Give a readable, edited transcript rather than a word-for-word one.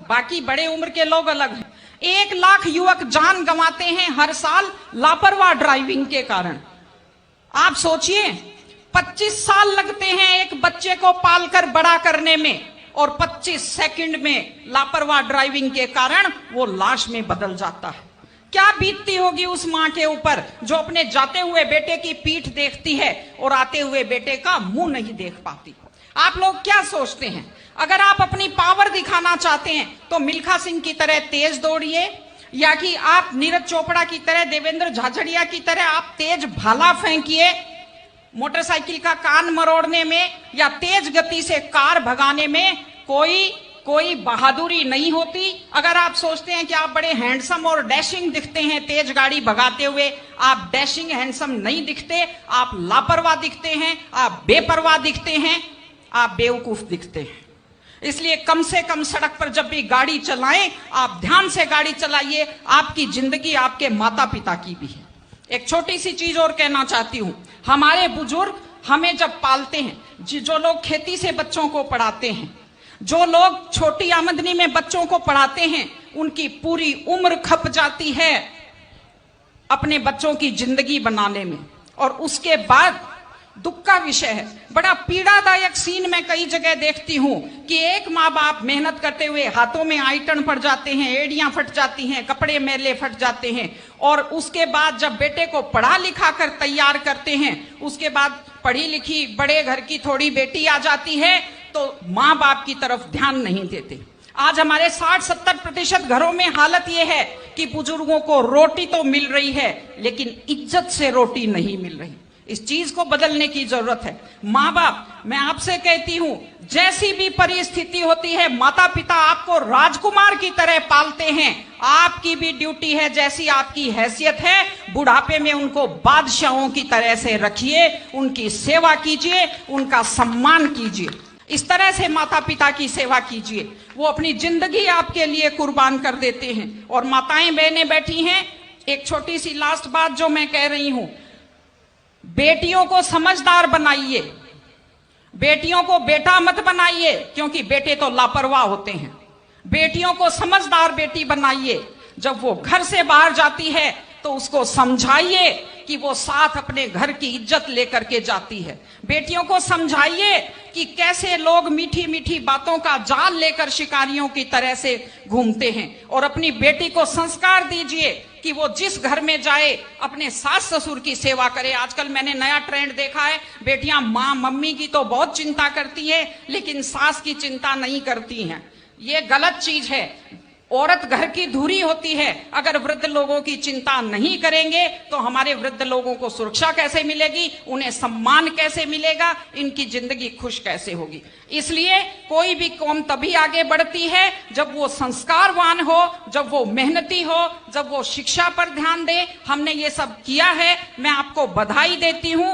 बाकी बड़े उम्र के लोग अलग हैं। 1 लाख युवक जान गंवाते हैं हर साल लापरवाह ड्राइविंग के कारण। आप सोचिए, 25 साल लगते हैं एक बच्चे को पालकर बड़ा करने में, और 25 सेकंड में लापरवाह ड्राइविंग के कारण वो लाश में बदल जाता है। क्या बीतती होगी उस मां के ऊपर जो अपने जाते हुए बेटे की पीठ देखती है और आते हुए बेटे का मुंह नहीं देख पाती। आप लोग क्या सोचते हैं, अगर आप अपनी पावर दिखाना चाहते हैं तो मिल्खा सिंह की तरह तेज दौड़िए, या कि आप नीरज चोपड़ा की तरह, देवेंद्र झाझड़िया की तरह आप तेज भाला फेंकिए मोटरसाइकिल का कान मरोड़ने में, या तेज गति से कार भगाने में कोई बहादुरी नहीं होती। अगर आप सोचते हैं कि आप बड़े हैंडसम और डैशिंग दिखते हैं तेज गाड़ी भगाते हुए, आप डैशिंग हैंडसम नहीं दिखते, आप लापरवाह दिखते हैं, आप बेपरवाह दिखते हैं, आप बेवकूफ दिखते हैं। इसलिए कम से कम सड़क पर जब भी गाड़ी चलाएं, आप ध्यान से गाड़ी चलाइए। आपकी जिंदगी आपके माता पिता की भी है। एक छोटी सी चीज और कहना चाहती हूं, हमारे बुजुर्ग हमें जब पालते हैं, जो लोग खेती से बच्चों को पढ़ाते हैं, जो लोग छोटी आमदनी में बच्चों को पढ़ाते हैं, उनकी पूरी उम्र खप जाती है अपने बच्चों की जिंदगी बनाने में, और उसके बाद दुख का विषय है, बड़ा पीड़ादायक सीन मैं कई जगह देखती हूं कि एक माँ बाप मेहनत करते हुए हाथों में आइटन पड़ जाते हैं, एड़ियां फट जाती हैं, कपड़े मैले फट जाते हैं, और उसके बाद जब बेटे को पढ़ा लिखा कर तैयार करते हैं, उसके बाद पढ़ी लिखी बड़े घर की थोड़ी बेटी आ जाती है तो माँ बाप की तरफ ध्यान नहीं देते। आज हमारे 60-70% घरों में हालत यह है कि बुजुर्गों को रोटी तो मिल रही है लेकिन इज्जत से रोटी नहीं मिल रही। इस चीज को बदलने की जरूरत है। माँ बाप, मैं आपसे कहती हूं, जैसी भी परिस्थिति होती है, माता पिता आपको राजकुमार की तरह पालते हैं। आपकी भी ड्यूटी है, जैसी आपकी हैसियत है, बुढ़ापे में उनको बादशाहों की तरह से रखिए, उनकी सेवा कीजिए, उनका सम्मान कीजिए। इस तरह से माता पिता की सेवा कीजिए। वो अपनी जिंदगी आपके लिए कुर्बान कर देते हैं। और माताएं बहनें बैठी हैं, एक छोटी सी लास्ट बात जो मैं कह रही हूं, बेटियों को समझदार बनाइए, बेटियों को बेटा मत बनाइए, क्योंकि बेटे तो लापरवाह होते हैं। बेटियों को समझदार बेटी बनाइए। जब वो घर से बाहर जाती है तो उसको समझाइए कि वो साथ अपने घर की इज्जत लेकर के जाती है। बेटियों को समझाइए कि कैसे लोग मीठी मीठी बातों का जाल लेकर शिकारियों की तरह से घूमते हैं, और अपनी बेटी को संस्कार दीजिए कि वो जिस घर में जाए अपने सास ससुर की सेवा करे। आजकल मैंने नया ट्रेंड देखा है, बेटियां माँ मम्मी की तो बहुत चिंता करती है लेकिन सास की चिंता नहीं करती हैं। ये गलत चीज है। औरत घर की धुरी होती है। अगर वृद्ध लोगों की चिंता नहीं करेंगे तो हमारे वृद्ध लोगों को सुरक्षा कैसे मिलेगी, उन्हें सम्मान कैसे मिलेगा, इनकी जिंदगी खुश कैसे होगी। इसलिए कोई भी कौम तभी आगे बढ़ती है जब वो संस्कारवान हो, जब वो मेहनती हो, जब वो शिक्षा पर ध्यान दे। हमने ये सब किया है, मैं आपको बधाई देती हूं।